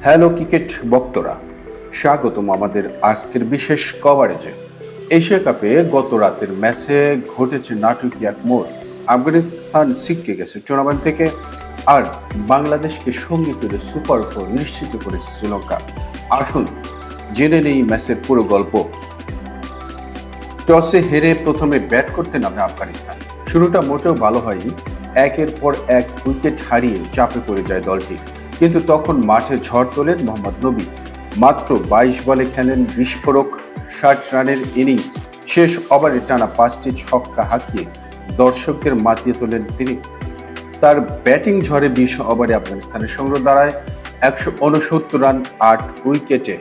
Hello cricket ভক্তরা, স্বাগতম আমাদের আজকের বিশেষ কভারেজে। এশিয়া কাপে গত রাতের ম্যাচে ঘটেছে নাটকীয় এক মোড়। আফগানিস্তান ছিটকে গেছে টুর্নামেন্ট থেকে, আর বাংলাদেশকে সঙ্গী করে সুপার 4 নিশ্চিত করেছে শ্রীলঙ্কা। আসুন জেনে নেই ম্যাচের পুরো গল্প। টসে হেরে প্রথমে ব্যাট করতে নামে আফগানিস্তান। শুরুটা মোটেও ভালো হয়নি। একের পর এক উইকেট হারিয়ে চাপে পড়ে যায় দলটি, কিন্তু তখন মাঠে ঝড় তোলেন মোহাম্মদ নবী। মাত্র 22 বলে খেলেন বিস্ফোরক 60 রানের ইনিংস। শেষ ওভারে টানা 5টি ছক্কা হাঁকিয়ে দর্শকদের মাতিয়ে তোলেন তিনি। তার ব্যাটিং ঝড়ে 20 ওভারে আফগানিস্তানের সংগ্রহ দাঁড়ায় 169 রান 8 উইকেটে।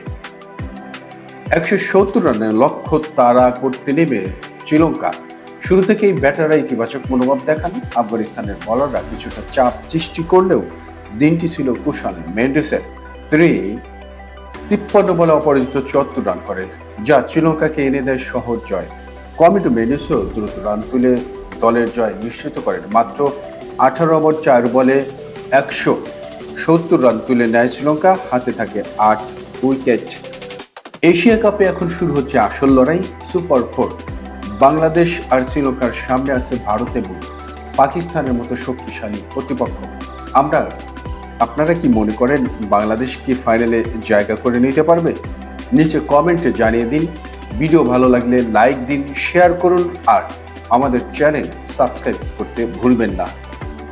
170 রানের লক্ষ্য তাড়া করতে নেমে শ্রীলঙ্কা। শুরু থেকেই ব্যাটাররা ইতিবাচক মনোভাব দেখান। আফগানিস্তানের বলাররা কিছুটা চাপ সৃষ্টি করলেও দিনটি ছিল কুশাল মেন্ডেসের। তিনি 53 বলে অপরাজিত 74 রান করেন, যা শ্রীলঙ্কাকে এনে দেয় সহজ জয়। কমিটো মেন্ডেসও দ্রুত রান তুলে দলের জয় নিশ্চিত করেন। মাত্র 18 ওভার 4 বলে 170 রান তুলে নেয় শ্রীলঙ্কা। হাতে থাকে 8 উইকেট। এশিয়া কাপে এখন শুরু হচ্ছে আসল লড়াই, সুপার 4। বাংলাদেশ আর শ্রীলঙ্কার সামনে আছে ভারত এবং পাকিস্তানের মতো শক্তিশালী প্রতিপক্ষ। আপনারা কি মনে করেন বাংলাদেশ কি ফাইনালে জায়গা করে নিতে পারবে? নিচে কমেন্টে জানিয়ে দিন। ভিডিও ভালো লাগলে লাইক দিন, শেয়ার করুন আর আমাদের চ্যানেল সাবস্ক্রাইব করতে ভুলবেন না।